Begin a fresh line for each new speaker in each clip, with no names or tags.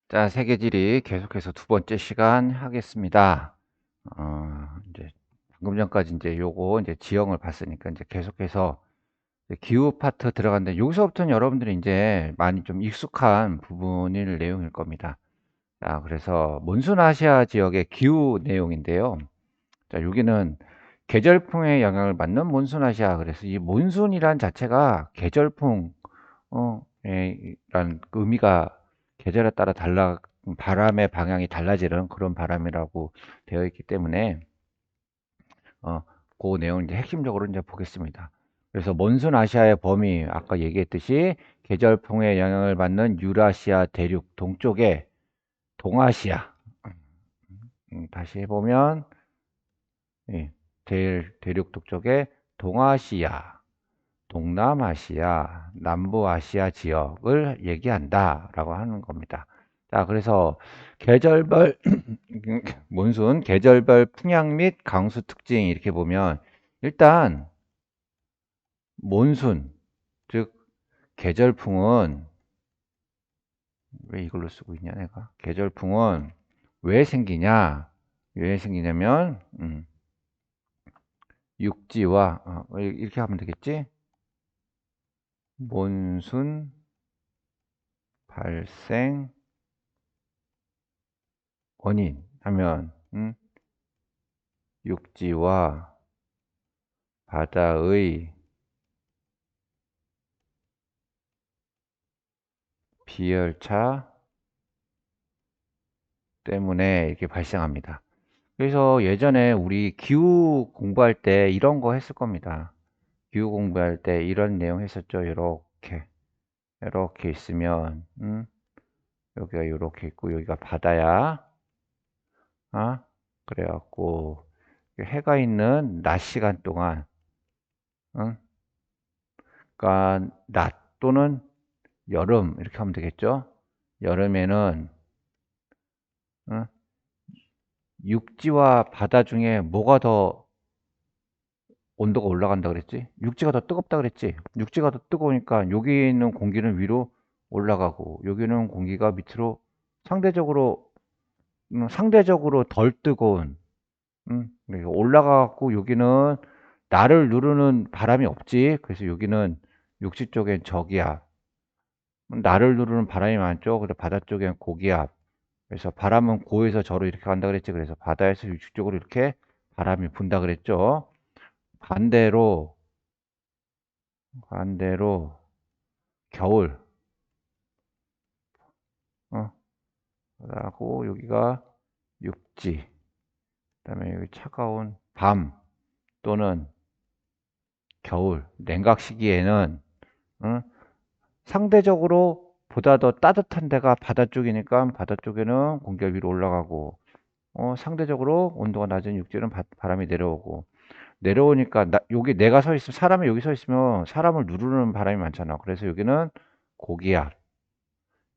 자, 세계지리 계속해서 두 번째 시간 하겠습니다. 이제 방금 전까지 이제 요거 이제 지형을 봤으니까 이제 계속해서 이제 기후 파트 들어갔는데 여기서부터는 여러분들이 이제 많이 좀 익숙한 부분일 내용일 겁니다. 자, 그래서 몬순아시아 지역의 기후 내용인데요. 자, 여기는 계절풍의 영향을 받는 몬순아시아. 그래서 이 몬순이란 자체가 계절풍, 란 의미가 계절에 따라 바람의 방향이 달라지는 그런 바람이라고 되어 있기 때문에, 어, 그 내용을 이제 핵심적으로 이제 보겠습니다. 그래서 몬순 아시아의 범위, 아까 얘기했듯이 계절풍의 영향을 받는 유라시아 대륙 동쪽에 동아시아, 다시 해보면, 예, 대륙 동쪽에 동아시아, 동남아시아, 남부아시아 지역을 얘기한다라고 하는 겁니다. 자, 그래서 계절별 몬순, 계절별 풍향 및 강수 특징 이렇게 보면 일단 몬순, 즉 계절풍은 왜 이걸로 쓰고 있냐 내가? 계절풍은 왜 생기냐? 왜 생기냐면 육지와 이렇게 하면 되겠지? 몬순 발생 원인 하면 육지와 바다의 비열차 때문에 이렇게 발생합니다. 그래서 예전에 우리 기후 공부할 때 이런 거 했을 겁니다. 기후 공부할 때 이런 내용 했었죠. 이렇게 있으면 여기가 이렇게 있고 여기가 바다야. 아, 그래갖고 해가 있는 낮 시간 동안, 응? 그러니까 낮 또는 여름 이렇게 하면 되겠죠. 여름에는 응? 육지와 바다 중에 뭐가 더 온도가 올라간다 그랬지? 육지가 더 뜨겁다 그랬지? 육지가 더 뜨거우니까 여기 있는 공기는 위로 올라가고 여기는 공기가 밑으로 상대적으로 상대적으로 덜 뜨거운 그러니까 올라가고 여기는 나를 누르는 바람이 없지. 그래서 여기는 육지 쪽엔 저기압, 나를 누르는 바람이 많죠. 그래서 바다 쪽엔 고기압. 그래서 바람은 고에서 저로 이렇게 간다 그랬지. 그래서 바다에서 육지 쪽으로 이렇게 바람이 분다 그랬죠. 반대로 반대로 겨울 어 그리고 여기가 육지, 그다음에 여기 차가운 밤 또는 겨울 냉각 시기에는 어, 상대적으로 보다 더 따뜻한 데가 바다 쪽이니까 바다 쪽에는 공기가 위로 올라가고 상대적으로 온도가 낮은 육지는 바람이 내려오고 내려오니까 여기 내가 서 있으면 사람이 여기 서 있으면 사람을 누르는 바람이 많잖아. 그래서 여기는 고기압,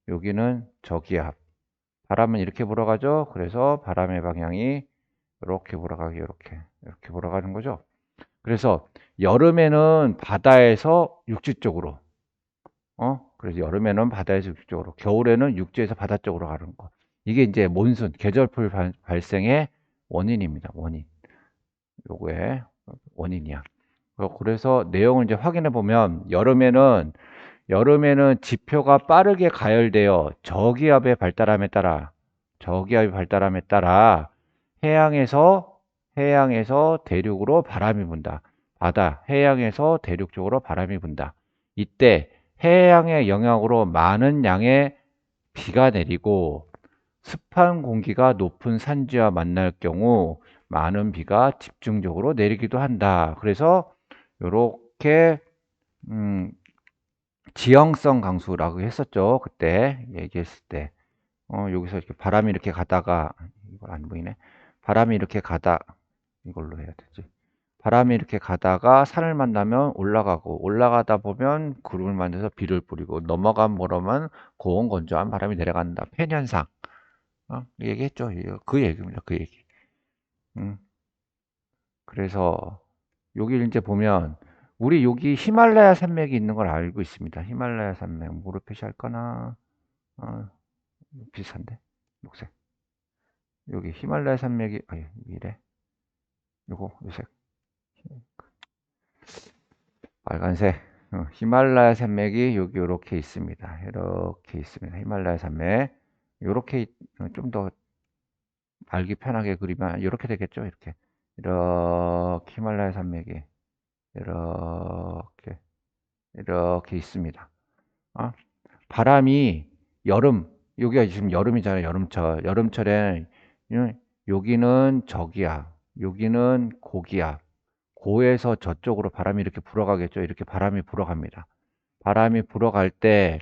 여기는 저기압. 바람은 이렇게 불어가죠. 그래서 바람의 방향이 이렇게 불어가기 이렇게 불어가는 거죠. 그래서 여름에는 바다에서 육지 쪽으로 그래서 여름에는 바다에서 육지 쪽으로 겨울에는 육지에서 바다 쪽으로 가는 거. 이게 이제 몬순 계절풀 발생의 원인입니다. 원인. 요거의 원인이야. 그래서 내용을 이제 확인해 보면 여름에는 지표가 빠르게 가열되어 저기압의 발달함에 따라 해양에서 대륙으로 바람이 분다. 해양에서 대륙 쪽으로 바람이 분다. 이때 해양의 영향으로 많은 양의 비가 내리고 습한 공기가 높은 산지와 만날 경우 많은 비가 집중적으로 내리기도 한다. 그래서 이렇게 지형성 강수라고 했었죠. 그때 얘기했을 때. 여기서 이렇게 바람이 이렇게 가다가 이걸 안 보이네. 바람이 이렇게 가다 이걸로 해야 되지. 바람이 이렇게 가다가 산을 만나면 올라가다 보면 구름을 만나서 비를 뿌리고 넘어간 모로만 고온 건조한 바람이 내려간다. 팬현상. 얘기했죠. 그 얘기입니다. 그 얘기. 음, 그래서 여기 이제 보면 우리 여기 히말라야 산맥이 있는 걸 알고 있습니다. 히말라야 산맥 뭐로 표시할까나? 어, 비슷한데 녹색. 여기 히말라야 산맥이 이래. 요거 요색 빨간색. 히말라야 산맥이 여기 이렇게 있습니다. 이렇게 있습니다. 히말라야 산맥. 이렇게 좀 더 알기 편하게 그리면 이렇게 되겠죠. 이렇게 히말라야 산맥이 이렇게 있습니다. 어? 바람이 여름, 여기가 지금 여름이잖아요. 여름철. 여름철에 여기는 저기야. 여기는 고기야. 고에서 저쪽으로 바람이 이렇게 불어가겠죠. 이렇게 바람이 불어갑니다. 바람이 불어갈 때,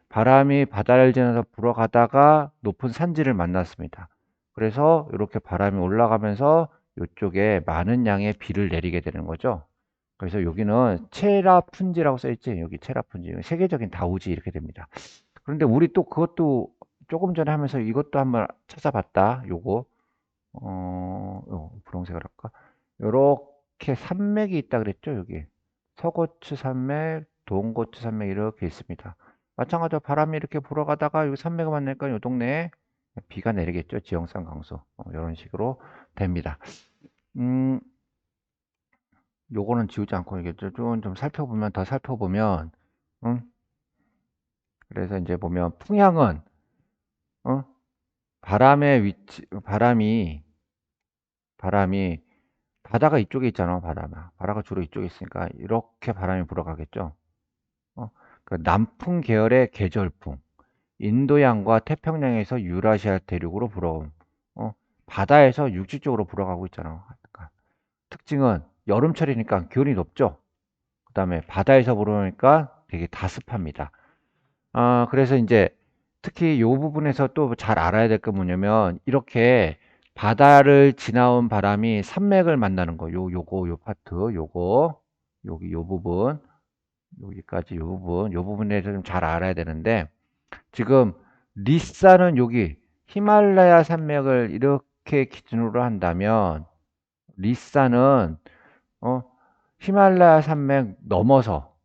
바람이 바다를 지나서 불어가다가 높은 산지를 만났습니다. 그래서 이렇게 바람이 올라가면서 이쪽에 많은 양의 비를 내리게 되는 거죠. 그래서 여기는 체라푼지라고 써있지. 여기 체라푼지. 세계적인 다우지 이렇게 됩니다. 그런데 우리 또 그것도 조금 전에 하면서 이것도 한번 찾아봤다. 분홍색을 할까? 요렇게 산맥이 있다 그랬죠, 여기. 서고츠 산맥, 동고츠 산맥 이렇게 있습니다. 마찬가지로 바람이 이렇게 불어가다가 여기 산맥을 만나니까 요 동네에 비가 내리겠죠. 지형상 강수. 이런 식으로 됩니다. 요거는 지우지 않고 이게 좀 살펴보면, 더 살펴보면, 응? 그래서 이제 보면 풍향은, 바람의 위치, 바람이 바다가 이쪽에 있잖아. 바다가 주로 이쪽에 있으니까 이렇게 바람이 불어가겠죠. 그 남풍 계열의 계절풍, 인도양과 태평양에서 유라시아 대륙으로 불어옴. 바다에서 육지 쪽으로 불어가고 있잖아. 그러니까 특징은 여름철이니까 기온이 높죠. 그 다음에 바다에서 불어오니까 되게 다습합니다. 그래서 이제 특히 이 부분에서 또 잘 알아야 될 게 뭐냐면 이렇게 바다를 지나온 바람이 산맥을 만나는 거. 요 파트, 여기 요 부분, 여기까지 요 부분에 좀 잘 알아야 되는데 지금 리사는 여기 히말라야 산맥을 이렇게 기준으로 한다면 리사는 히말라야 산맥 넘어서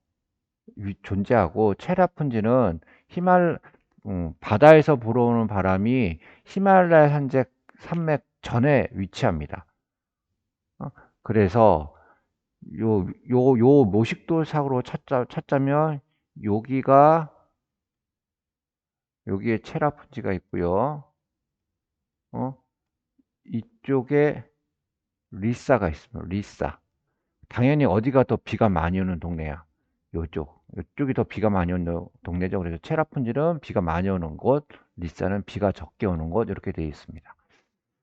존재하고 체라푼지는 바다에서 불어오는 바람이 히말라야 산맥 전에 위치합니다. 그래서 요 모식도상으로 찾자면 여기에 체라푼지가 있고요. 이쪽에 리사가 있습니다. 리사. 당연히 어디가 더 비가 많이 오는 동네야. 이쪽이 더 비가 많이 오는 동네죠. 그래서 체라푼지는 비가 많이 오는 곳, 리사는 비가 적게 오는 곳 이렇게 되어 있습니다.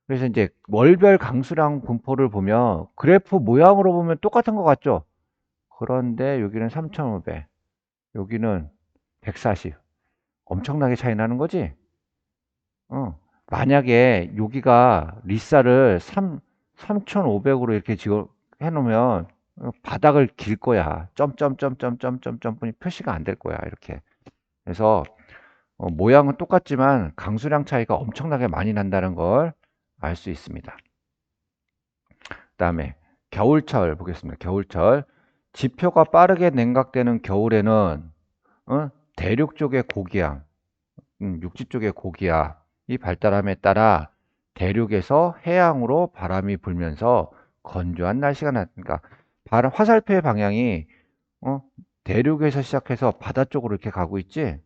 그래서 이제 월별 강수량 분포를 보면 그래프 모양으로 보면 똑같은 것 같죠? 그런데 여기는 3,500, 여기는 140. 엄청나게 차이 나는 거지? 만약에 여기가 리사를 3,500으로 이렇게 해놓으면 바닥을 길 거야. 점점점점점점점분이 표시가 안 될 거야. 이렇게. 그래서 모양은 똑같지만 강수량 차이가 엄청나게 많이 난다는 걸 알 수 있습니다. 그다음에 겨울철 보겠습니다. 겨울철. 지표가 빠르게 냉각되는 겨울에는 대륙 쪽의 고기압, 육지 쪽의 고기압이 발달함에 따라 대륙에서 해양으로 바람이 불면서 건조한 날씨가 나니까 화살표의 방향이 대륙에서 시작해서 바다 쪽으로 이렇게 가고 있지.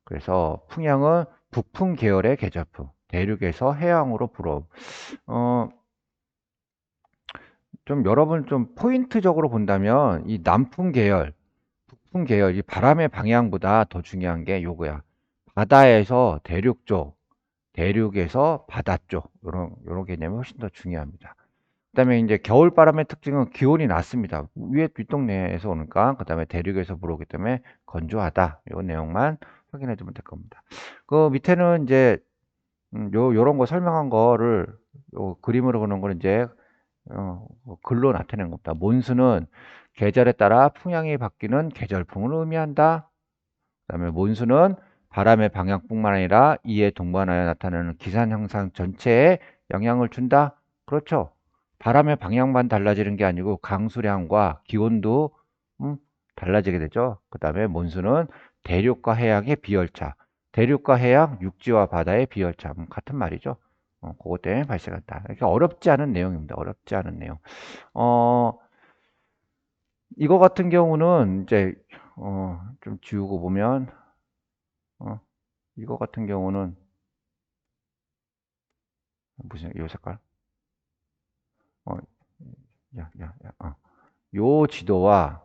그래서 풍향은 북풍 계열의 계절풍, 대륙에서 해양으로 불어옴. 좀 여러분 좀 포인트적으로 본다면 이 남풍 계열, 북풍 계열, 이 바람의 방향보다 더 중요한 게 요거야. 바다에서 대륙 쪽, 대륙에서 바다 쪽, 요런 개념이 훨씬 더 중요합니다. 그다음에 이제 겨울 바람의 특징은 기온이 낮습니다. 위에 뒷동네에서 오니까 그다음에 대륙에서 불어오기 때문에 건조하다. 요 내용만 확인해 주면 될 겁니다. 그 밑에는 이제 요런 거 설명한 거를 그림으로 그는 거는 이제 글로 나타내는 겁니다. 몬순은 계절에 따라 풍향이 바뀌는 계절풍을 의미한다. 그다음에 몬순은 바람의 방향뿐만 아니라 이에 동반하여 나타나는 기상 현상 전체에 영향을 준다. 그렇죠. 바람의 방향만 달라지는 게 아니고 강수량과 기온도 달라지게 되죠. 그 다음에 몬순은 대륙과 해양의 비열차, 대륙과 해양, 육지와 바다의 비열참 같은 말이죠. 그것 때문에 발생한다. 이렇게 어렵지 않은 내용입니다. 어렵지 않은 내용. 어, 이거 같은 경우는 이제 좀 지우고 보면 이거 같은 경우는 무슨 요 색깔? 어, 요 지도와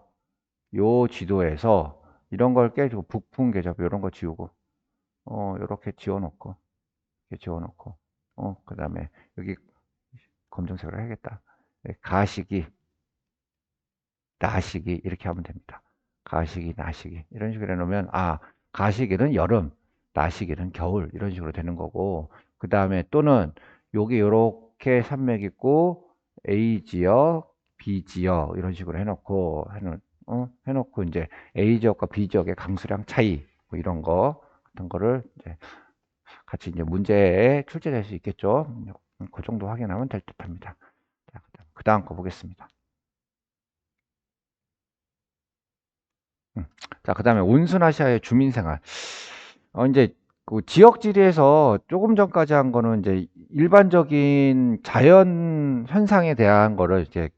요 지도에서 이런 걸 깨지고 북풍 계접 이런 거 지우고 이렇게 지워놓고 이렇게 지워놓고 그다음에 여기 검정색으로 해야겠다. 가시기, 나시기 이렇게 하면 됩니다. 가시기, 나시기 이런 식으로 해놓으면 가시기는 여름, 나시기는 겨울 이런 식으로 되는 거고 그 다음에 또는 여기 이렇게 산맥 있고 A 지역, B 지역 이런 식으로 해놓고 이제 A 지역과 B 지역의 강수량 차이 뭐 이런 거 같은 거를 이제 같이 이제 문제에 출제될 수 있겠죠. 그 정도 확인하면 될 듯합니다. 그 다음 거 보겠습니다. 자, 그 다음에 온순아시아의 주민생활. 이제 그 지역지리에서 조금 전까지 한 거는 이제 일반적인 자연 현상에 대한 거를 이제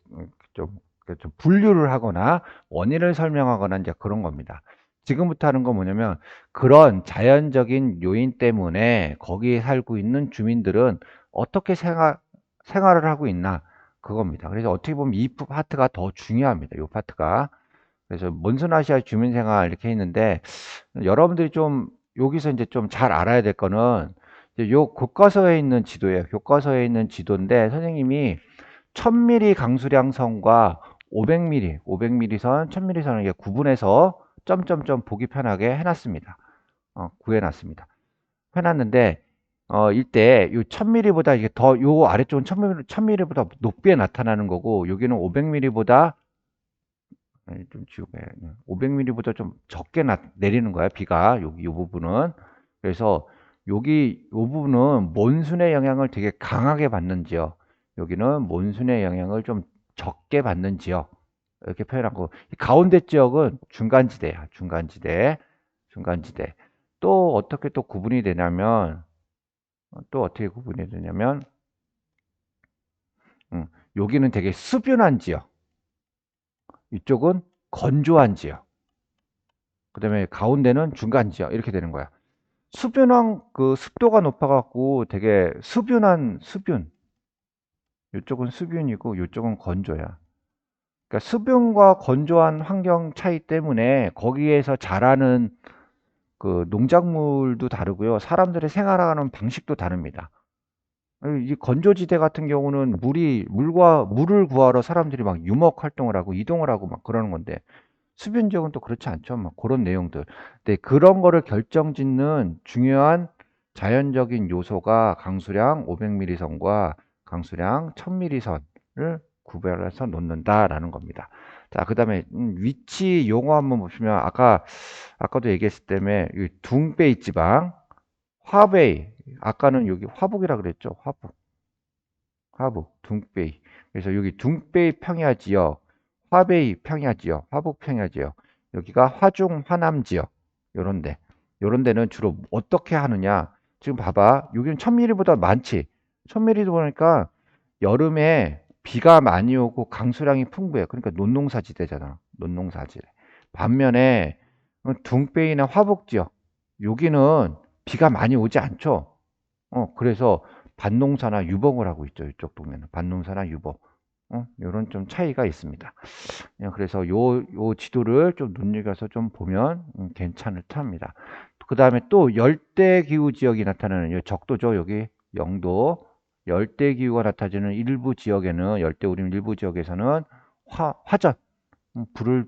좀, 좀 분류를 하거나 원인을 설명하거나 이제 그런 겁니다. 지금부터 하는 건 뭐냐면 그런 자연적인 요인 때문에 거기에 살고 있는 주민들은 어떻게 생활을 하고 있나 그겁니다. 그래서 어떻게 보면 이 파트가 더 중요합니다. 이 파트가. 그래서 몬순아시아 주민생활 이렇게 있는데 여러분들이 좀 여기서 이제 좀 잘 알아야 될 거는 이제 요 교과서에 있는 지도예요. 교과서에 있는 지도인데 선생님이 1000mm 강수량선과 500mm 선, 1000mm 선을 이렇게 구분해서 점점점 보기 편하게 해놨습니다. 구해놨습니다. 해놨는데 이때 요 1000mm보다 이게 더 요 아래쪽은 1000mm보다 높게 나타나는 거고 여기는 500mm보다 좀 지우게 500mm보다 좀 적게 내리는 거야 비가 여기 이 부분은. 그래서 여기 이 부분은 몬순의 영향을 되게 강하게 받는 지역, 여기는 몬순의 영향을 좀 적게 받는 지역 이렇게 표현하고 이 가운데 지역은 중간지대야. 중간지대. 또 어떻게 또 구분이 되냐면 여기는 되게 수변한 지역, 이쪽은 건조한 지역, 그 다음에 가운데는 중간 지역 이렇게 되는 거야. 수변한 그 습도가 높아갖고 되게 수변. 이쪽은 수변이고 이쪽은 건조야. 그러니까 수변과 건조한 환경 차이 때문에 거기에서 자라는 그 농작물도 다르고요. 사람들의 생활하는 방식도 다릅니다. 이 건조지대 같은 경우는 물을 구하러 사람들이 막 유목 활동을 하고 이동을 하고 막 그러는 건데 수변 지역은 또 그렇지 않죠. 막 그런 내용들. 근데 그런 거를 결정짓는 중요한 자연적인 요소가 강수량 500mm 선과 강수량 1000mm 선을 구별해서 놓는다라는 겁니다. 자, 그다음에 위치 용어 한번 보시면 아까도 얘기했을 때문에 이 둥베이 지방, 화베이, 아까는 여기 화북이라 그랬죠. 화북, 둥베이. 그래서 여기 둥베이 평야 지역, 화베이 평야 지역, 화북 평야 지역, 여기가 화중, 화남 지역, 요런 데는 주로 어떻게 하느냐. 지금 봐봐. 여기는 1000mm보다 많지. 1000mm 보니까 여름에 비가 많이 오고 강수량이 풍부해. 그러니까 논농사지대잖아. 논농사지대. 반면에 둥베이나 화북 지역, 여기는 비가 많이 오지 않죠. 그래서 밭농사나 유봉을 하고 있죠. 이쪽 동네는 밭농사나 유봉. 요런 좀 차이가 있습니다. 그래서 요 지도를 좀 눈여겨서 좀 보면 괜찮을 듯합니다. 그 다음에 또 열대기후 지역이 나타나는 요 적도죠. 여기 영도. 열대기후가 나타지는 일부 지역에는 열대우림 일부 지역에서는 화전, 불을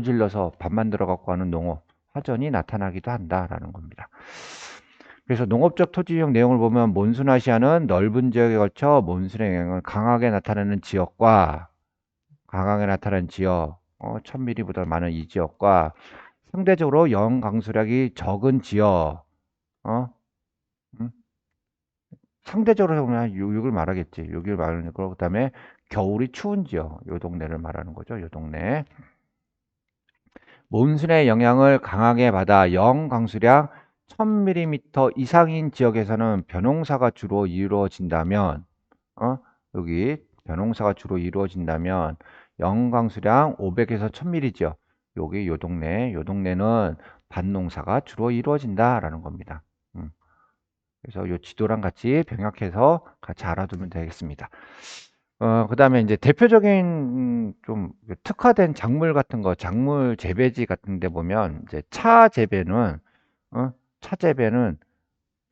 질러서 밥 만들어 갖고 하는 농업 화전이 나타나기도 한다라는 겁니다. 그래서 농업적 토지적 내용을 보면 몬순아시아는 넓은 지역에 걸쳐 몬순의 영향을 강하게 나타내는 지역과 1000mm보다 많은 이 지역과 상대적으로 영강수량이 적은 지역, 음? 상대적으로 보면 여기를 말하겠지. 여기를 말하는 거. 그다음에 겨울이 추운 지역, 요 동네를 말하는 거죠. 요 동네. 몬순의 영향을 강하게 받아 영강수량 1000mm 이상인 지역에서는 벼농사가 주로 이루어진다면, 여기 벼농사가 주로 이루어진다면 영강수량 500에서 1000mm죠. 여기 요 동네는 밭농사가 주로 이루어진다라는 겁니다. 그래서 요 지도랑 같이 병약해서 같이 알아두면 되겠습니다. 그 다음에 이제 대표적인 좀 특화된 작물 같은 거, 작물 재배지 같은 데 보면 이제 차 재배는, 차 재배는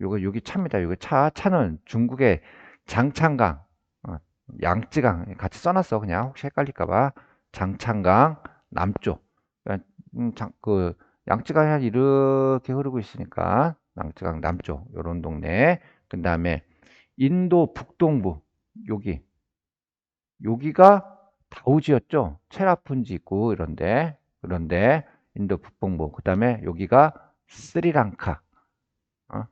요거 여기 차입니다. 요거 차는 중국의 장창강, 양쯔강 같이 써놨어. 그냥 혹시 헷갈릴까봐 장창강 남쪽. 그러니까 그 양쯔강이 한 이렇게 흐르고 있으니까 양쯔강 남쪽 요런 동네. 그 다음에 인도 북동부 여기가 다우지였죠. 체라푼지 있고 그런데 인도 북동부. 그 다음에 여기가 스리랑카. 어?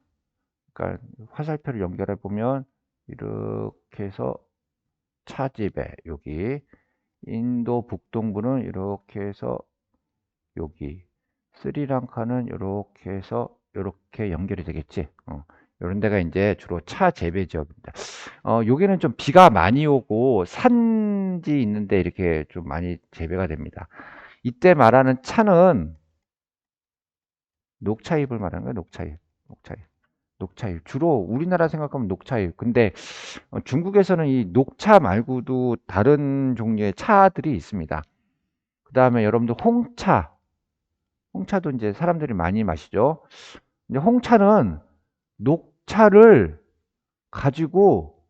그러니까 화살표를 연결해 보면 이렇게 해서 차지배 여기 인도 북동부는 이렇게 해서 여기 스리랑카는 이렇게 해서 이렇게 연결이 되겠지. 이런 데가 이제 주로 차 재배 지역입니다. 여기는 좀 비가 많이 오고 산지 있는데 이렇게 좀 많이 재배가 됩니다. 이때 말하는 차는 녹차잎을 말하는 거예요. 녹차잎. 주로 우리나라 생각하면 녹차잎. 근데 중국에서는 이 녹차 말고도 다른 종류의 차들이 있습니다. 그 다음에 여러분들 홍차도 이제 사람들이 많이 마시죠. 이제 홍차는 녹차를 가지고,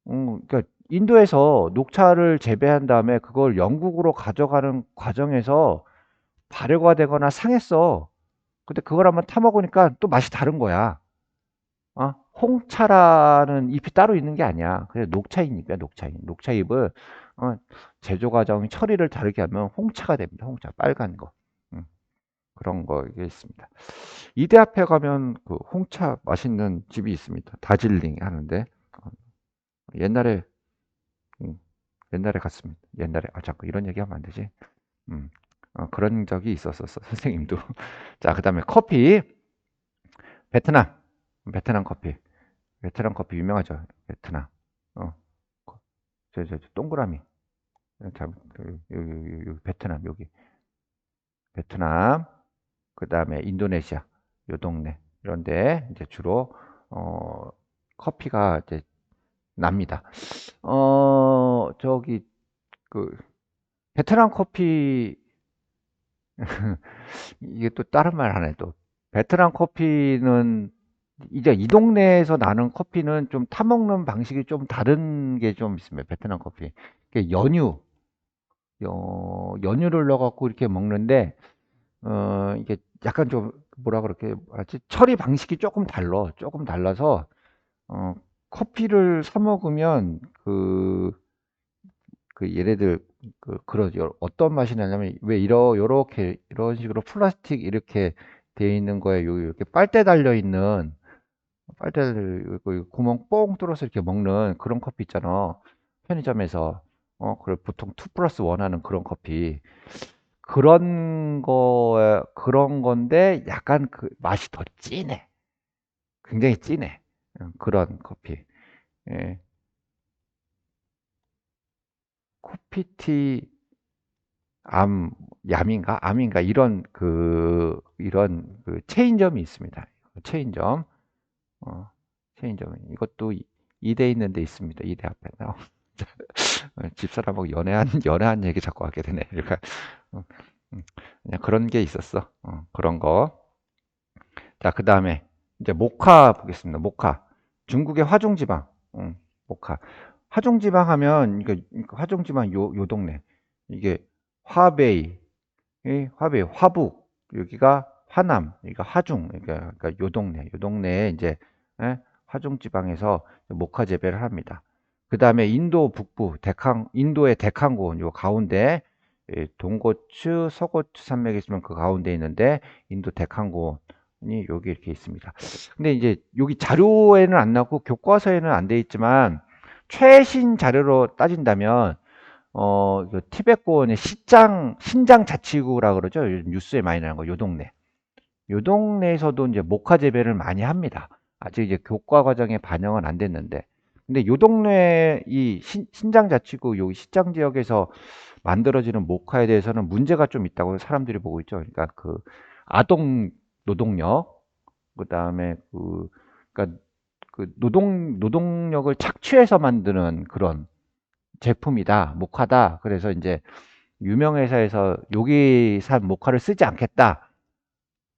그러니까 인도에서 녹차를 재배한 다음에 그걸 영국으로 가져가는 과정에서 발효가 되거나 상했어. 근데 그걸 한번 타먹으니까 또 맛이 다른 거야. 홍차라는 잎이 따로 있는 게 아니야. 그래서 녹차잎이야, 녹차잎. 녹차잎을 제조 과정 처리를 다르게 하면 홍차가 됩니다. 홍차, 빨간 거. 음, 그런 거 이게 있습니다. 이대 앞에 가면 그 홍차 맛있는 집이 있습니다. 다질링 하는데 옛날에 옛날에 갔습니다. 옛날에 자꾸 이런 얘기하면 안 되지. 음, 그런 적이 있었었어 선생님도. 자, 그다음에 커피. 베트남 베트남 커피. 베트남 커피 유명하죠. 베트남. 어, 저 동그라미. 자, 여기 베트남 여기. 베트남. 그다음에 인도네시아. 요 동네. 이런데 이제 주로 커피가 이제 납니다. 저기 그 베트남 커피 이게 또 다른 말 하네 또. 베트남 커피는 이제 이 동네에서 나는 커피는 좀 타먹는 방식이 좀 다른 게 좀 있습니다. 베트남 커피. 이게 연유를 넣어갖고 이렇게 먹는데, 이게 약간 좀 뭐라 그렇게 하지? 처리 방식이 조금 달라서, 어, 커피를 사 먹으면 얘네들 어떤 맛이 나냐면 왜 요렇게 이런 식으로 플라스틱 이렇게 돼 있는 거에 이렇게 빨대 달려 있는 빨대를 구멍 뽕 뚫어서 이렇게 먹는 그런 커피 있잖아. 편의점에서. 그래 보통 2 플러스 1 하는 그런 커피. 그런 건데 약간 그 맛이 더 진해. 굉장히 진해. 그런 커피. 예. 코피티 암인가 이런 그 체인점이 있습니다. 체인점. 체인점. 이것도 이대 있는 데 있습니다. 이대 앞에. 집사람하고 연애한 얘기 자꾸 하게 되네. 그러니까 그냥 그런 게 있었어. 그런 거. 자, 그 다음에 이제 모카 보겠습니다. 모카. 중국의 화중지방. 모카. 화중지방 하면 이거 화중지방 요 동네. 이게 화베이, 화북. 여기가 화남, 여기가 화중. 그러니까 요 동네에 이제 화중지방에서 모카 재배를 합니다. 그 다음에 인도 북부, 인도의 데칸군, 요 가운데, 동고츠, 서고츠 산맥이 있으면 그 가운데 있는데, 인도 데칸군이 여기 이렇게 있습니다. 근데 이제 여기 자료에는 안 나오고 교과서에는 안 돼 있지만, 최신 자료로 따진다면, 티벳 고원의 신장 자치구라 그러죠. 요즘 뉴스에 많이 나는 거, 요 동네. 요 동네에서도 이제 목화 재배를 많이 합니다. 아직 이제 교과 과정에 반영은 안 됐는데. 근데 요 동네 이 신장자치구 요 시장 지역에서 만들어지는 목화에 대해서는 문제가 좀 있다고 사람들이 보고 있죠. 그러니까 그 아동 노동력, 그다음에 그러니까 그 노동력을 착취해서 만드는 그런 제품이다, 목화다. 그래서 이제 유명 회사에서 여기산 목화를 쓰지 않겠다.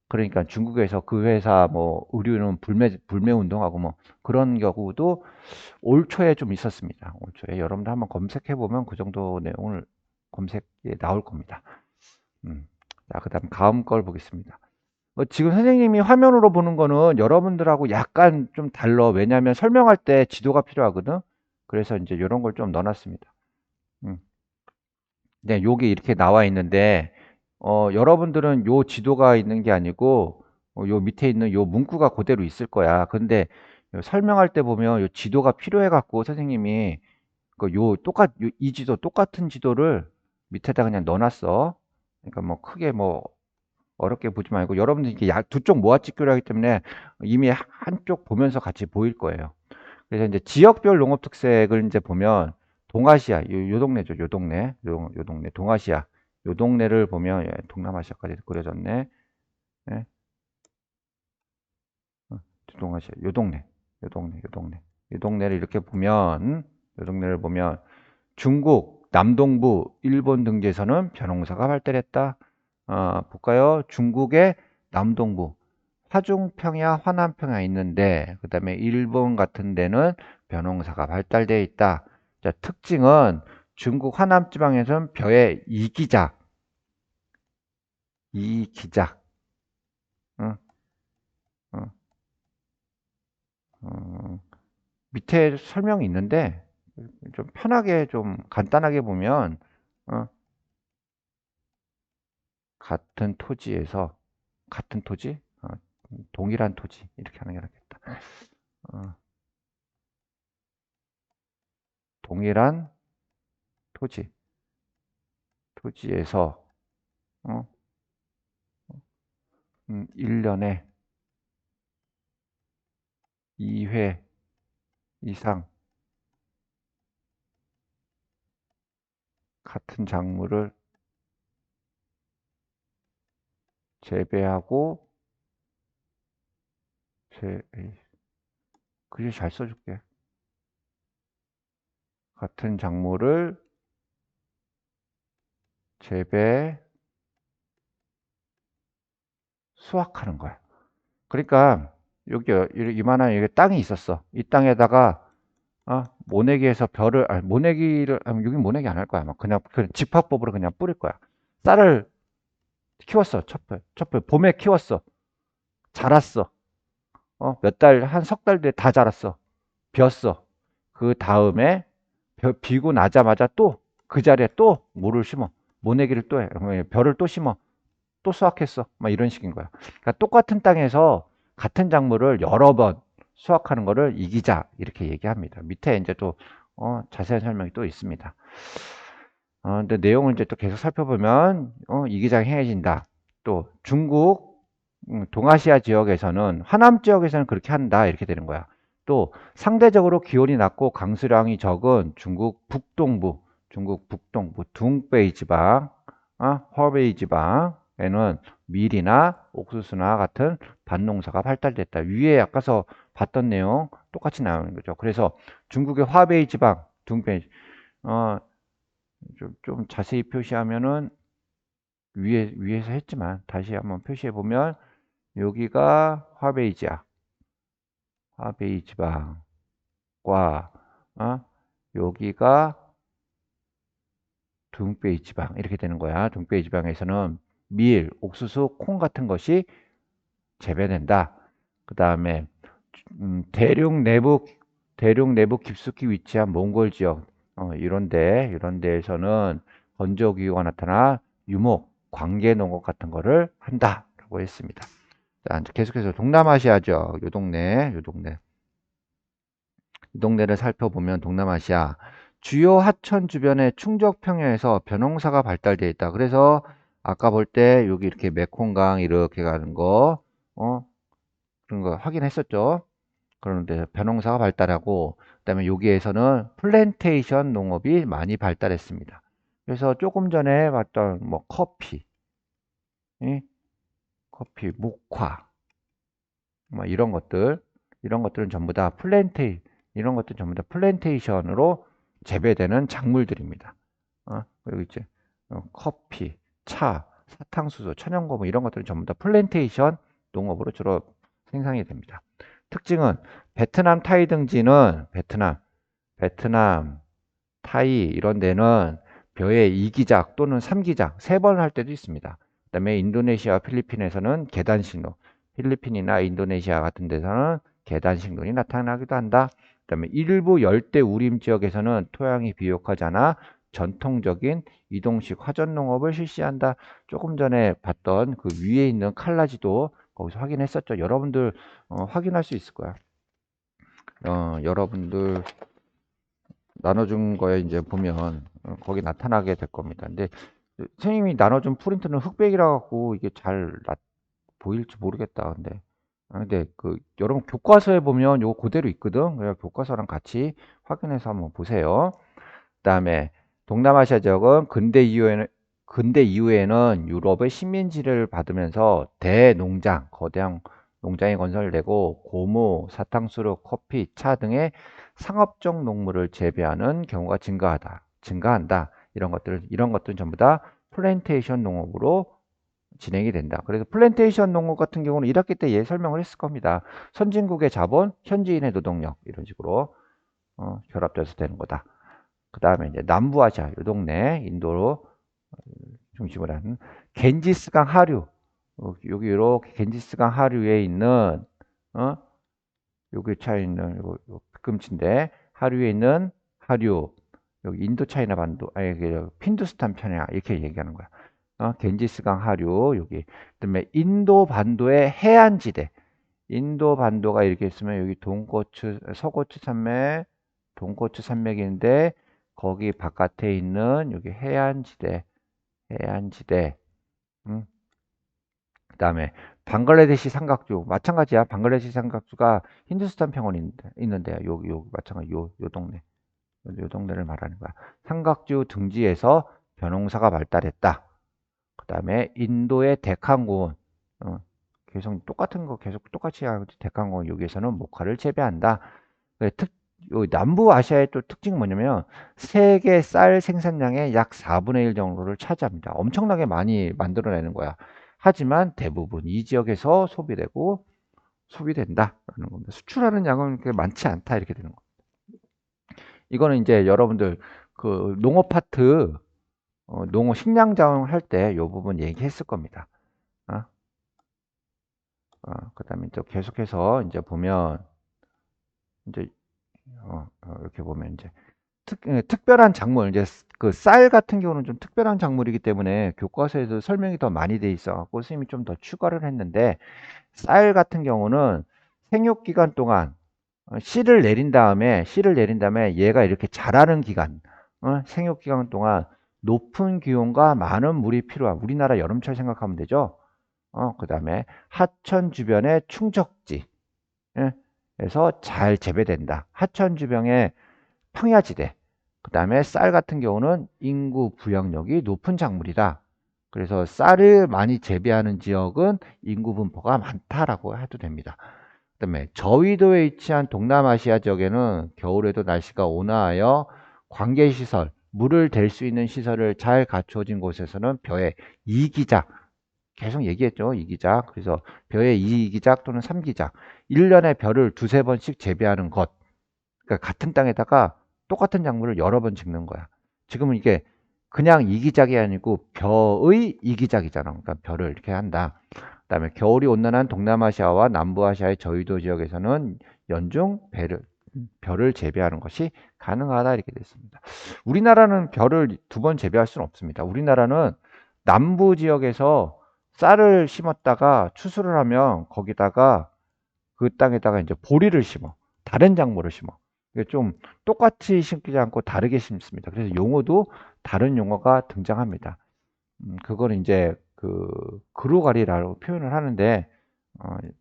그러니까 중국에서 그 회사 뭐 의류는 불매 운동하고 뭐 그런 경우도 올 초에 좀 있었습니다. 올 초에 여러분들 한번 검색해 보면 그 정도 내용을 검색에 나올 겁니다. 자, 그다음 다음 걸 보겠습니다. 지금 선생님이 화면으로 보는 거는 여러분들하고 약간 좀 달라. 왜냐하면 설명할 때 지도가 필요하거든. 그래서 이제 이런 걸 좀 넣어놨습니다. 음. 네, 여기 이렇게 나와 있는데, 여러분들은 요 지도가 있는 게 아니고, 요 밑에 있는 요 문구가 그대로 있을 거야. 근데 설명할 때 보면 요 지도가 필요해 갖고 선생님이 이 지도, 똑같은 지도를 밑에다 그냥 넣어놨어. 그러니까 뭐 크게 뭐 어렵게 보지 말고 여러분들 이렇게 두 쪽 모아찍기로 하기 때문에 이미 한쪽 보면서 같이 보일 거예요. 그래서 이제 지역별 농업 특색을 이제 보면 동아시아, 요 동네죠. 요 동네, 요 동네, 동아시아. 요 동네를 보면 동남아시아까지 그려졌네. 예? 어, 동아시아, 요 동네, 요 동네, 요 동네. 이 동네를 이렇게 보면, 요 동네를 보면 중국 남동부 일본 등지에서는 벼농사가 발달했다. 볼까요? 중국의 남동부 화중평야, 화남평야 있는데 그다음에 일본 같은 데는 벼농사가 발달되어 있다. 자, 특징은 중국 화남 지방에서는 벼의 이기작, 이기작, 응, 응, 밑에 설명이 있는데 좀 편하게 좀 간단하게 보면 어, 같은 토지에서 같은 토지, 동일한 토지 이렇게 하는 게 낫겠다. 어, 동일한 토지, 토지에서 어, 1년에 2회 이상 같은 작물을 재배하고 글씨 잘 써줄게. 같은 작물을 재배 수확하는 거야. 그러니까 여기 이만한 여기 땅이 있었어. 이 땅에다가 모내기에서 모내기를 여기 모내기 안 할 거야. 막 그냥 집합법으로 그냥 뿌릴 거야. 쌀을 키웠어. 촛불 봄에 키웠어. 자랐어. 몇 달, 한 석 달 뒤에 다 자랐어. 비었어. 그 다음에 비고 나자마자 또 그 자리에 또 뭐를 심어. 모내기를 또 해. 벼를 또 심어. 또 수확했어. 막 이런 식인 거야. 그러니까 똑같은 땅에서 같은 작물을 여러 번 수확하는 거를 이기자 이렇게 얘기합니다. 밑에 이제 또 자세한 설명이 또 있습니다. 근데 내용을 이제 또 계속 살펴보면 이기자가 행해진다. 또 중국 동아시아 지역에서는 화남 지역에서는 그렇게 한다 이렇게 되는 거야. 또 상대적으로 기온이 낮고 강수량이 적은 중국 북동부 둥베이 지방, 허베이 지방에는 밀이나 옥수수나 같은 밭농사가 발달됐다. 위에 아까서 봤던 내용 똑같이 나오는 거죠. 그래서 중국의 화베이 지방, 둥베이 어, 좀 자세히 표시하면은 위에서 했지만 다시 한번 표시해 보면 여기가 화베이지야. 화베이 지방과 여기가 둥베이 지방 이렇게 되는 거야. 둥베이 지방에서는 밀, 옥수수, 콩 같은 것이 재배된다. 그 다음에 대륙 내부 깊숙이 위치한 몽골 지역 이런 데에서는 건조 기후가 나타나 유목, 관계 농업 같은 거를 한다라고 했습니다. 자, 이제 계속해서 동남아시아죠. 이 동네를 살펴보면 동남아시아 주요 하천 주변의 충적 평야에서 벼농사가 발달되어 있다. 그래서 아까 볼 때 여기 이렇게 메콩강 이렇게 가는 거, 그런 거 확인했었죠. 그런데 벼농사가 발달하고, 그다음에 여기에서는 플랜테이션 농업이 많이 발달했습니다. 그래서 조금 전에 봤던 뭐 커피, 예? 커피, 목화, 뭐 이런 것들은 전부 다 이런 것들 전부 다 플랜테이션으로 재배되는 작물들입니다. 그리고 이제 커피, 차, 사탕수수, 천연고무 이런 것들은 전부 다 플랜테이션 농업으로 주로 생산이 됩니다. 특징은 베트남, 타이 등지는 베트남, 타이 이런 데는 벼의 2기작 또는 3기작 3번 할 때도 있습니다. 그다음에 인도네시아와 필리핀에서는 계단식농, 필리핀이나 인도네시아 같은 데서는 계단식농이 나타나기도 한다. 그다음에 일부 열대 우림 지역에서는 토양이 비옥하지 않아 전통적인 이동식 화전 농업을 실시한다. 조금 전에 봤던 그 위에 있는 칼라지도 거기서 확인했었죠. 여러분들 확인할 수 있을 거야. 여러분들 나눠준 거에 이제 보면 거기 나타나게 될 겁니다. 근데 선생님이 나눠준 프린트는 흑백이라 갖고 이게 잘 보일지 모르겠다. 근데 그 여러분 교과서에 보면 요거 그대로 있거든. 그래서 교과서랑 같이 확인해서 한번 보세요. 그다음에 동남아시아 지역은 근대 이후에는 유럽의 식민지를 받으면서 대농장, 거대한 농장이 건설되고 고무, 사탕수수, 커피, 차 등의 상업적 농물을 재배하는 경우가 증가한다. 이런 것들은 전부 다 플랜테이션 농업으로 진행이 된다. 그래서 플랜테이션 농업 같은 경우는 1학기 때 설명을 했을 겁니다. 선진국의 자본, 현지인의 노동력 이런 식으로 결합돼서 되는 거다. 그 다음에 이제 남부아시아, 요 동네, 인도로 중심으로 하는 겐지스강 하류, 여기 이렇게 겐지스강 하류에 있는, 여기 차에 있는, 요 금치인데, 하류에 있는 하류, 여기 인도 차이나 반도, 아니, 핀두스탄 편이야. 이렇게 얘기하는 거야. 겐지스강 하류, 여기. 그다음에 인도 반도의 해안지대. 인도 반도가 이렇게 있으면 여기 동고추 산맥인데 거기 바깥에 있는 여기 해안지대. 음. 그다음에 방글라데시 삼각주 마찬가지야. 방글라데시 삼각주가 힌두스탄 평원이 있는데 여기 마찬가지 요 동네. 요 동네를 말하는 거야. 삼각주 등지에서 벼농사가 발달했다. 그다음에 인도의 데칸고원 계속 똑같은 거 계속 똑같이 하고 데칸고원 여기에서는 목화를 재배한다. 요 남부 아시아의 또 특징은 뭐냐면 세계 쌀 생산량의 약 4분의 1 정도를 차지합니다. 엄청나게 많이 만들어내는 거야. 하지만 대부분 이 지역에서 소비된다라는 겁니다. 수출하는 양은 그렇게 많지 않다 이렇게 되는 거예요. 이거는 이제 여러분들 그 농업 파트 농업 식량 자원 할 때 이 부분 얘기했을 겁니다. 그다음에 또 계속해서 이제 보면 이제 이렇게 보면 이제 특별한 작물 이제 그 쌀 같은 경우는 좀 특별한 작물이기 때문에 교과서에서 설명이 더 많이 돼 있어 갖고 선생님이 좀 더 추가를 했는데 쌀 같은 경우는 생육 기간 동안 씨를 내린 다음에 얘가 이렇게 자라는 기간 생육 기간 동안 높은 기온과 많은 물이 필요한 우리나라 여름철 생각하면 되죠. 그다음에 하천 주변의 충적지 에서 잘 재배된다. 하천 주변의 평야지대. 그다음에 쌀 같은 경우는 인구 부양력이 높은 작물이다. 그래서 쌀을 많이 재배하는 지역은 인구 분포가 많다라고 해도 됩니다. 그다음에 저위도에 위치한 동남아시아 지역에는 겨울에도 날씨가 온화하여 관계시설, 물을 댈 수 있는 시설을 잘 갖추어진 곳에서는 벼의 이기작, 계속 얘기했죠. 이기작. 그래서 벼의 이기작 또는 삼기작. 1년에 벼를 두세 번씩 재배하는 것. 그러니까 같은 땅에다가 똑같은 작물을 여러 번 짓는 거야. 지금은 이게 그냥 이기작이 아니고 벼의 이기작이잖아. 그러니까 벼를 이렇게 한다. 그다음에 겨울이 온난한 동남아시아와 남부아시아의 저위도 지역에서는 연중 벼를 재배하는 것이 가능하다 이렇게 됐습니다. 우리나라는 벼를 두 번 재배할 수는 없습니다. 우리나라는 남부 지역에서 쌀을 심었다가 추수를 하면 거기다가 그 땅에다가 이제 보리를 심어. 다른 작물을 심어. 이게 좀 똑같이 심지 않고 다르게 심습니다. 그래서 용어도 다른 용어가 등장합니다. 그걸 이제 그 그루가리라고 표현을 하는데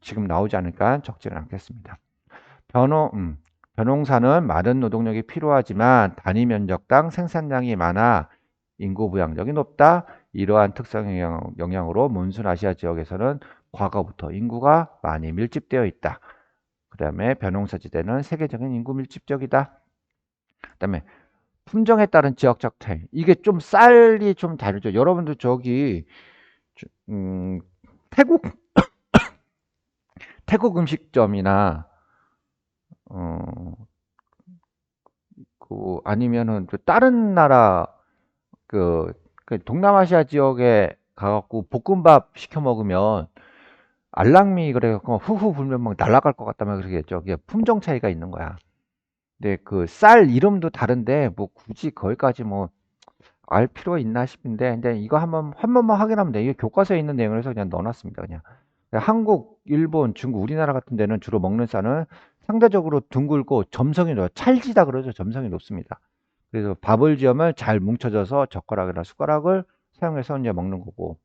지금 나오지 않으니까 적지는 않겠습니다. 벼농사는 많은 노동력이 필요하지만 단위 면적당 생산량이 많아 인구 부양력이 높다. 이러한 특성 영향으로 몬순아시아 지역에서는 과거부터 인구가 많이 밀집되어 있다. 그 다음에 벼농사지대는 세계적인 인구 밀집적이다. 그 다음에 품종에 따른 지역적 차이. 이게 좀 쌀이 좀 다르죠. 여러분들 저기 음, 태국 태국 음식점이나 어, 아니면은 그 다른 나라 그 동남아시아 지역에 가갖고 볶음밥 시켜 먹으면 알랑미 그래갖고 후후 불면 막 날아갈 것 같다면 그러겠죠. 그게 품종 차이가 있는 거야. 근데 그 쌀 이름도 다른데 뭐 굳이 거기까지 뭐 알 필요가 있나 싶은데 근데 이거 한 번만 확인하면 돼. 이게 교과서에 있는 내용이라서 그냥 넣어놨습니다. 그냥 한국, 일본, 중국, 우리나라 같은 데는 주로 먹는 쌀은 상대적으로 둥글고 점성이 높아 찰지다 그러죠. 점성이 높습니다. 그래서 밥을 지으면 잘 뭉쳐져서 젓가락이나 숟가락을 사용해서 이제 먹는 거고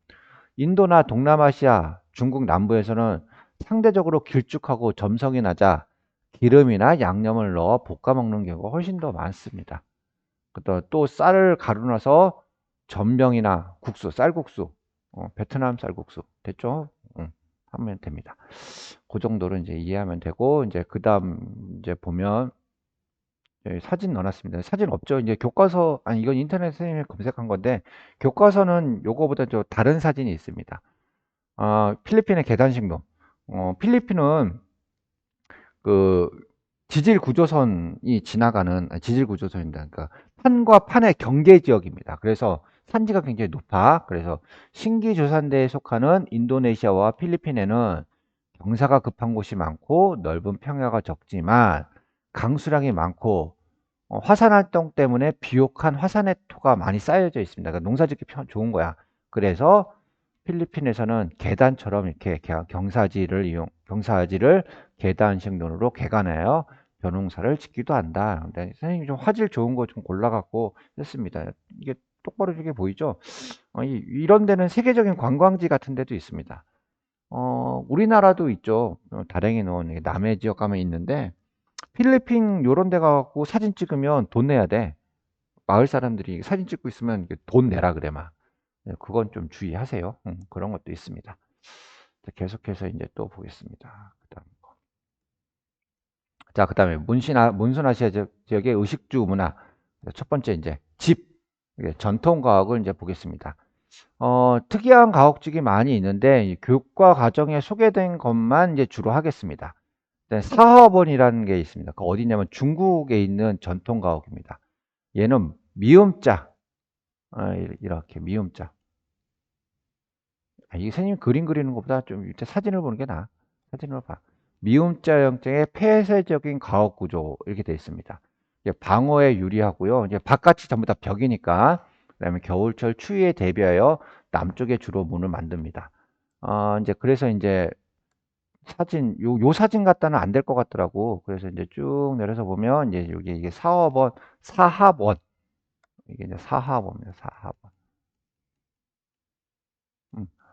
인도나 동남아시아, 중국 남부에서는 상대적으로 길쭉하고 점성이 낮아 기름이나 양념을 넣어 볶아 먹는 경우가 훨씬 더 많습니다. 또 쌀을 가루나서 전병이나 국수, 쌀국수, 베트남 쌀국수 됐죠? 하면 됩니다. 그 정도로 이제 이해하면 되고 이제 그다음 이제 보면 여기 사진 넣어놨습니다. 사진 없죠? 이제 교과서 아니 이건 인터넷 선생님이 검색한 건데 교과서는 요거보다 좀 다른 사진이 있습니다. 필리핀의 계단식로. 필리핀은 그 지질 구조선이 지나가는 지질 구조선입니다. 그러니까 판과 판의 경계 지역입니다. 그래서 산지가 굉장히 높아. 그래서 신기조산대에 속하는 인도네시아와 필리핀에는 경사가 급한 곳이 많고 넓은 평야가 적지만 강수량이 많고 화산 활동 때문에 비옥한 화산의 토가 많이 쌓여져 있습니다. 그러니까 농사짓기 좋은 거야. 그래서 필리핀에서는 계단처럼 이렇게 경사지를 계단식 논으로 개간하여 벼농사를 짓기도 한다. 근데 선생님이 좀 화질 좋은 거 좀 골라갖고 했습니다. 이게 똑바로 이렇게 보이죠? 이런 데는 세계적인 관광지 같은 데도 있습니다. 우리나라도 있죠. 다랭이 논 남해 지역 가면 있는데 필리핀 요런 데 가갖고 사진 찍으면 돈 내야 돼. 마을 사람들이 사진 찍고 있으면 돈 내라 그래 막. 네, 그건 좀 주의하세요. 그런 것도 있습니다. 자, 계속해서 이제 또 보겠습니다. 자, 그다음에 문순아시아 지역의 의식주 문화. 첫 번째 이제 집, 전통 가옥을 이제 보겠습니다. 특이한 가옥집이 많이 있는데 이 교과 과정에 소개된 것만 이제 주로 하겠습니다. 사화원이라는 게 있습니다. 그 어디냐면 중국에 있는 전통 가옥입니다. 얘는 미음자, 이렇게 미음자. 이 선생님 그림 그리는 것보다 좀 이렇게 사진을 보는 게 나아. 사진으로 봐. 미음자 형태의 폐쇄적인 가옥 구조 이렇게 되어 있습니다. 이제 방어에 유리하고요. 이제 바깥이 전부 다 벽이니까. 그다음에 겨울철 추위에 대비하여 남쪽에 주로 문을 만듭니다. 이제 그래서 이제 요 사진 갖다는 안 될 것 같더라고. 그래서 이제 쭉 내려서 보면 이제 여기 이게 사합원. 이게 이제 사합원입니다. 사합원.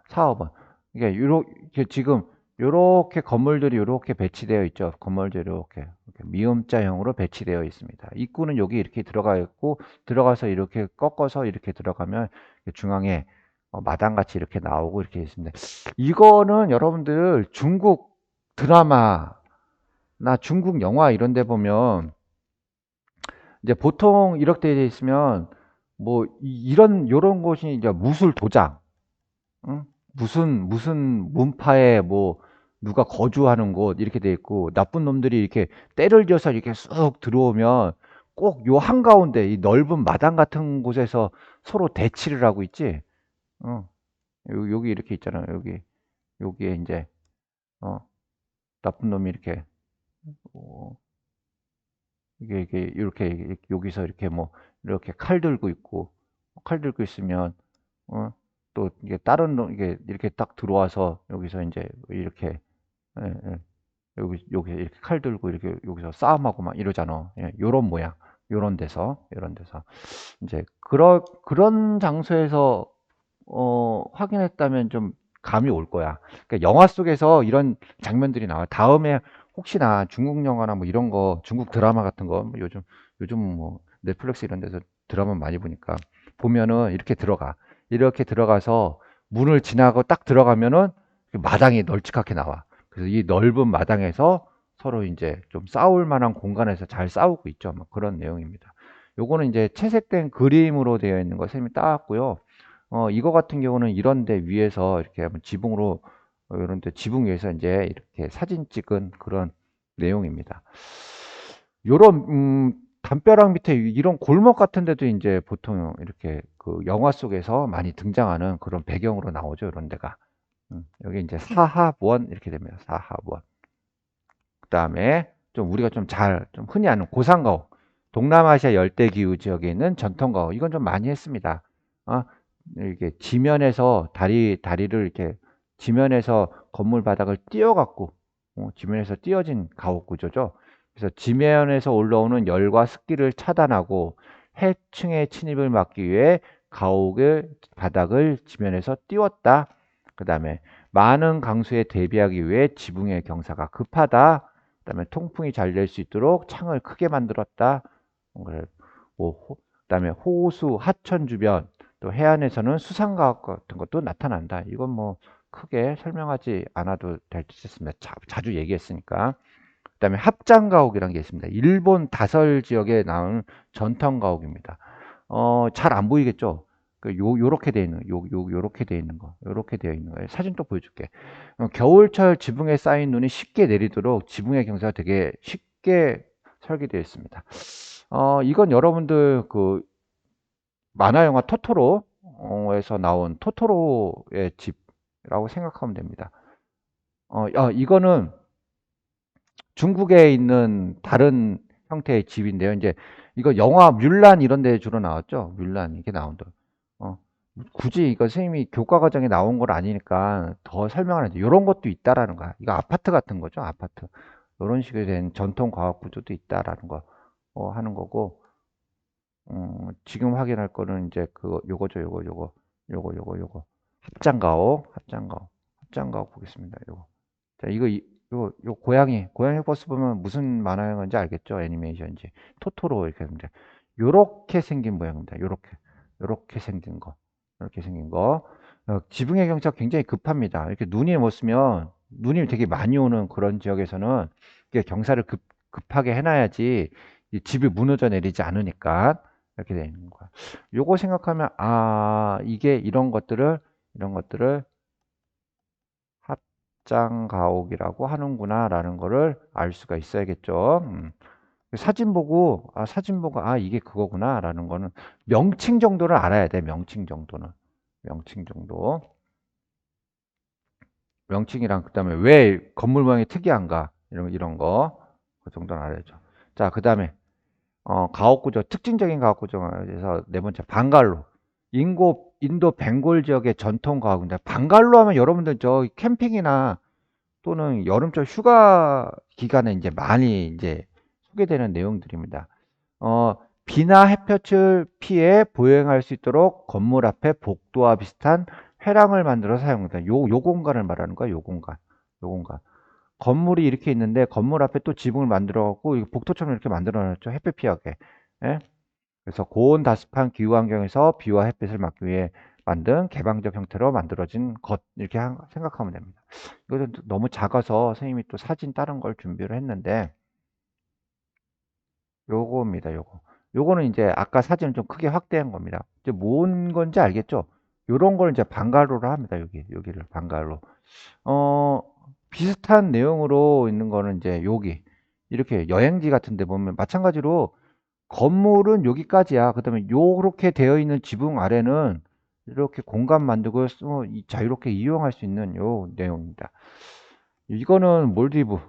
사업은 이게 요렇게 지금 요렇게 건물들이 요렇게 배치되어 있죠. 건물들이 이렇게 미음자형으로 배치되어 있습니다. 입구는 여기 이렇게 들어가 있고 들어가서 이렇게 꺾어서 이렇게 들어가면 중앙에 마당 같이 이렇게 나오고 이렇게 있습니다. 이거는 여러분들 중국 드라마나 중국 영화 이런 데 보면 이제 보통 이렇게 되어 있으면 뭐 이런 요런 곳이 이제 무술 도장 응? 무슨 문파에 뭐 누가 거주하는 곳 이렇게 돼 있고 나쁜 놈들이 이렇게 때를 지어서 이렇게 쑥 들어오면 꼭 요 한가운데 이 넓은 마당 같은 곳에서 서로 대치를 하고 있지. 어. 여기 이렇게 있잖아요. 여기에 이제 어, 나쁜 놈이 이렇게 어, 이게 이렇게 여기서 이렇게 뭐 이렇게 칼 들고 있고 칼 들고 있으면 또 이게 다른 놈 이게 이렇게 딱 들어와서 여기서 이제 이렇게 예, 예. 여기 이렇게 칼 들고 이렇게 여기서 싸움하고 막 이러잖아. 예, 요런 모양. 요런 데서 이제 그런 장소에서 확인했다면 좀 감이 올 거야. 그러니까 영화 속에서 이런 장면들이 나와. 다음에 혹시나 중국 영화나 뭐 이런 거, 중국 드라마 같은 거, 뭐 요즘 뭐 넷플릭스 이런 데서 드라마 많이 보니까 보면은 이렇게 들어가. 이렇게 들어가서 문을 지나고 딱 들어가면은 마당이 널찍하게 나와. 그래서 이 넓은 마당에서 서로 이제 좀 싸울 만한 공간에서 잘 싸우고 있죠. 뭐 그런 내용입니다. 요거는 이제 채색된 그림으로 되어 있는 거 쌤이 따왔고요. 이거 같은 경우는 이런 데 위에서 이렇게 한번 지붕으로, 이런 데 지붕 위에서 이제 이렇게 사진 찍은 그런 내용입니다. 요런, 담벼락 밑에 이런 골목 같은 데도 이제 보통 이렇게 그 영화 속에서 많이 등장하는 그런 배경으로 나오죠. 이런 데가. 여기 이제 사하원 이렇게 됩니다. 사하원. 그 다음에 좀 우리가 좀 흔히 아는 고산가옥. 동남아시아 열대기후 지역에 있는 전통가옥. 이건 좀 많이 했습니다. 어, 이렇게 지면에서 다리를 이렇게 지면에서 건물 바닥을 띄어갖고, 지면에서 띄어진 가옥 구조죠. 그래서 지면에서 올라오는 열과 습기를 차단하고 해충의 침입을 막기 위해 가옥의 바닥을 지면에서 띄웠다. 그 다음에 많은 강수에 대비하기 위해 지붕의 경사가 급하다. 그다음에 통풍이 잘 될 수 있도록 창을 크게 만들었다. 그다음에 호수, 하천 주변, 또 해안에서는 수상가옥 같은 것도 나타난다. 이건 뭐 크게 설명하지 않아도 될 듯 싶습니다. 자주 얘기했으니까. 그다음에 합장가옥이라는 게 있습니다. 일본 다설 지역에 나오는 전통 가옥입니다. 잘 안 보이겠죠? 요렇게 되어 있는, 요렇게 되어 있는 거, 요렇게 되어 있는 거예요. 사진 또 보여줄게. 겨울철 지붕에 쌓인 눈이 쉽게 내리도록 지붕의 경사가 되게 쉽게 설계되어 있습니다. 이건 여러분들 그 만화 영화 토토로에서 나온 토토로의 집이라고 생각하면 됩니다. 이거는 중국에 있는 다른 형태의 집인데요. 이제 이거 영화 뮬란 이런 데 주로 나왔죠. 뮬란 이게 나온다. 어, 굳이 이거 선생님이 교과 과정에 나온 건 아니니까 더 설명을 해도 이런 것도 있다라는 거야. 이거 아파트 같은 거죠. 아파트. 이런 식으로 된 전통 과학 구조도 있다라는 거 하는 거고. 지금 확인할 거는 이제 그거 요거죠. 요거 합장가옥 보겠습니다. 요거. 자, 요 고양이 버스 보면 무슨 만화 영화인지 알겠죠? 애니메이션인지. 토토로 이렇게 하는데, 요렇게 생긴 모양입니다. 요렇게 생긴 거. 요렇게 생긴 거. 지붕의 경차가 굉장히 급합니다. 이렇게 눈이 못 쓰면, 눈이 되게 많이 오는 그런 지역에서는, 이게 경사를 급하게 해놔야지, 이 집이 무너져 내리지 않으니까, 이렇게 되어 있는 거야. 요거 생각하면, 이게 이런 것들을 합장가옥이라고 하는구나라는 거를 알 수가 있어야겠죠. 사진 보고 이게 그거구나라는 거는 명칭 정도를 알아야 돼. 명칭 정도는. 명칭 정도. 명칭이랑 그다음에 왜 건물 모양이 특이한가 이런 거. 그 정도는 알아야죠. 자, 그다음에 가옥 구조, 특징적인 가옥 구조에서 네 번째 방갈로. 인도 벵골 지역의 전통 가옥인데 방갈로 하면 여러분들 저 캠핑이나 또는 여름철 휴가 기간에 이제 많이 이제 소개되는 내용들입니다. 어, 비나 햇볕을 피해 보행할 수 있도록 건물 앞에 복도와 비슷한 회랑을 만들어 사용한다. 요 공간을 말하는 거야, 요 공간. 요 공간. 건물이 이렇게 있는데 건물 앞에 또 지붕을 만들어 갖고 복도처럼 이렇게 만들어 놨죠. 햇볕 피하게. 예? 그래서 고온 다습한 기후 환경에서 비와 햇빛을 막기 위해 만든 개방적 형태로 만들어진 것 이렇게 생각하면 됩니다. 이것은 너무 작아서 선생님이 또 사진 다른 걸 준비를 했는데 요겁니다. 요거는 이제 아까 사진을 좀 크게 확대한 겁니다. 이제 뭔 건지 알겠죠? 요런 걸 이제 방갈로를 합니다. 여기를 방갈로. 어, 비슷한 내용으로 있는 거는 이제 여기 이렇게 여행지 같은 데 보면 마찬가지로 건물은 여기까지야. 그다음에 요렇게 되어 있는 지붕 아래는 이렇게 공간 만들고 자유롭게 이용할 수 있는 요 내용입니다. 이거는 몰디브,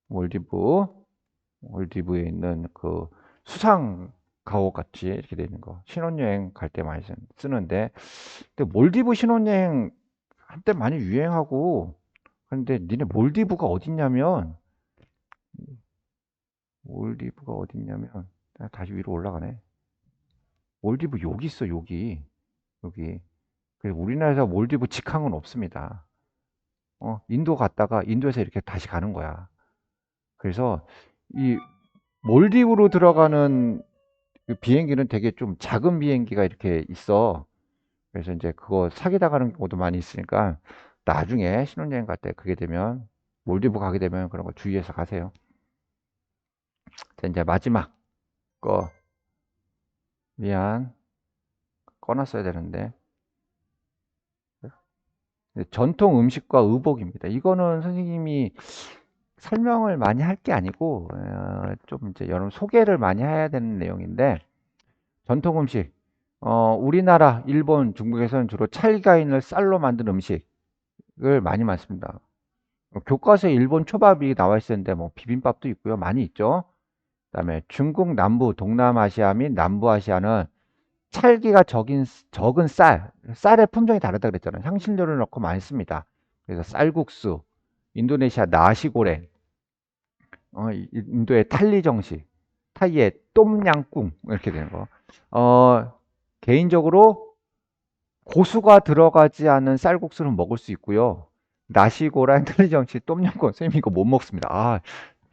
몰디브에 있는 그 수상 가옥 같이 이렇게 되어 있는 거. 신혼여행 갈 때 많이 쓰는데, 근데 몰디브 신혼여행 한때 많이 유행하고, 근데 니네 몰디브가 어딨냐면, 다시 위로 올라가네. 몰디브 여기 있어, 여기. 여기. 그래서 우리나라에서 몰디브 직항은 없습니다. 인도 갔다가 인도에서 이렇게 다시 가는 거야. 그래서 이 몰디브로 들어가는 그 비행기는 되게 좀 작은 비행기가 이렇게 있어. 그래서 이제 그거 사기다 가는 경우도 많이 있으니까 나중에 신혼여행 갈 때 그게 되면 몰디브 가게 되면 그런 거 주의해서 가세요. 자, 이제 마지막 거 미안 꺼놨어야 되는데 전통 음식과 의복입니다. 이거는 선생님이 설명을 많이 할 게 아니고 좀 이제 여러분 소개를 많이 해야 되는 내용인데 전통 음식 우리나라, 일본, 중국에서는 주로 찰가인을 쌀로 만든 음식을 많이 많습니다. 교과서에 일본 초밥이 나와 있었는데 뭐 비빔밥도 있고요. 많이 있죠. 그다음에 중국 남부, 동남아시아 및 남부아시아는 찰기가 적은 쌀의 품종이 다르다 그랬잖아요. 향신료를 넣고 많이 씁니다. 그래서 쌀국수, 인도네시아 나시고랭, 인도의 탈리 정식, 타이의 똠양꿍 이렇게 되는 거. 개인적으로 고수가 들어가지 않은 쌀국수는 먹을 수 있고요. 나시고랑 탈리 정식, 똠양꿍 선생님 이거 못 먹습니다.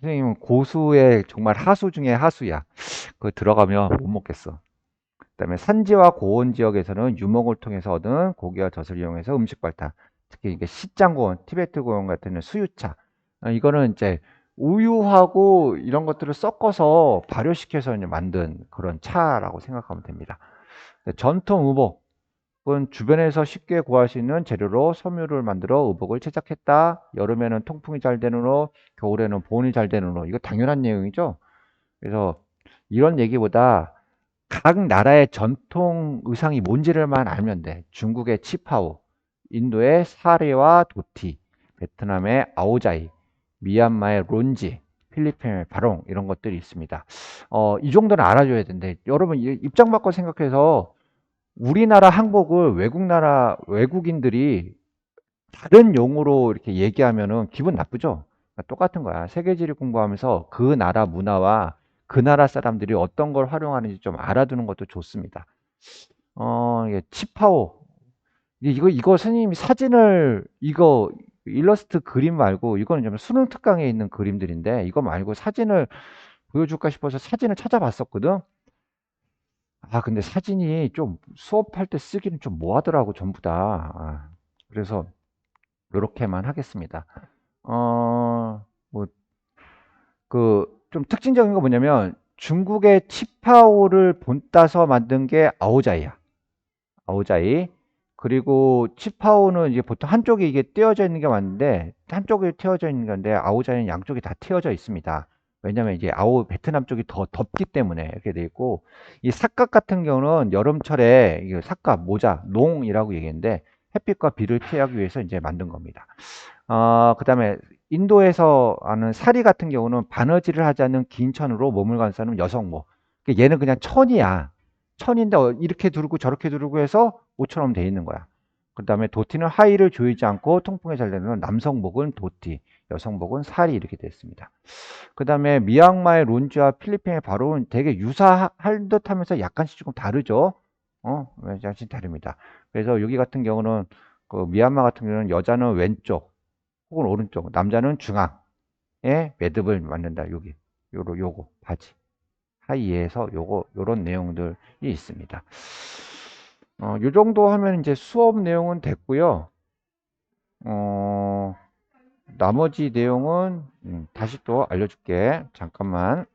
선생님은 고수의 정말 하수 중에 하수야. 그거 들어가면 못 먹겠어. 그다음에 산지와 고원 지역에서는 유목을 통해서 얻은 고기와 젖을 이용해서 음식 발달. 특히 이게 시장고원, 티베트 고원 같은 수유차. 이거는 이제 우유하고 이런 것들을 섞어서 발효시켜서 이제 만든 그런 차라고 생각하면 됩니다. 전통 의복은 주변에서 쉽게 구할 수 있는 재료로 섬유를 만들어 의복을 제작했다. 여름에는 통풍이 잘 되는 옷, 겨울에는 보온이 잘 되는 옷. 이거 당연한 내용이죠. 그래서 이런 얘기보다 각 나라의 전통 의상이 뭔지를만 알면 돼. 중국의 치파오, 인도의 사리와 도티, 베트남의 아오자이, 미얀마의 론지, 필리핀의 바롱 이런 것들이 있습니다. 이 정도는 알아줘야 되는데 여러분 입장 바꿔 생각해서 우리나라 한복을 외국인들이 다른 용어로 이렇게 얘기하면은 기분 나쁘죠? 똑같은 거야. 세계지리 공부하면서 그 나라 문화와 그 나라 사람들이 어떤 걸 활용하는지 좀 알아두는 것도 좋습니다. 이게 치파오. 이거 선생님이 사진을, 이거 일러스트 그림 말고, 이거는 좀 수능 특강에 있는 그림들인데, 이거 말고 사진을 보여줄까 싶어서 사진을 찾아봤었거든? 근데 사진이 좀 수업할 때 쓰기는 좀 뭐하더라고, 전부 다. 그래서, 이렇게만 하겠습니다. 뭐, 좀 특징적인 거 뭐냐면 중국의 치파오를 본따서 만든 게 아오자이야. 아오자이. 그리고 치파오는 이제 보통 한쪽이 이게 떼어져 있는 게 맞는데 한쪽이 떼어져 있는 건데 아오자이는 양쪽이 다 떼어져 있습니다. 왜냐면 이제 베트남 쪽이 더 덥기 때문에 이렇게 돼 있고 이 삿갓 같은 경우는 여름철에 이 삿갓 모자 농이라고 얘기했는데 햇빛과 비를 피하기 위해서 이제 만든 겁니다. 그다음에 인도에서 하는 사리 같은 경우는 바느질을 하지 않는 긴 천으로 몸을 감싸는 여성모. 그러니까 얘는 그냥 천이야. 천인데 이렇게 두르고 저렇게 두르고 해서 옷처럼 돼 있는 거야. 그다음에 도티는 하의를 조이지 않고 통풍에 잘 되는 남성복은 도티, 여성복은 사리 이렇게 됐습니다. 그다음에 미얀마의 론지와 필리핀의 바로는 되게 유사할 듯하면서 약간씩 조금 다르죠. 약간 다릅니다. 그래서 여기 같은 경우는 그 미얀마 같은 경우는 여자는 왼쪽 혹은 오른쪽, 남자는 중앙에 매듭을 만든다. 여기, 요거 바지 하의에서 요런 내용들이 있습니다. 요 정도 하면 이제 수업 내용은 됐고요. 나머지 내용은 다시 또 알려줄게. 잠깐만.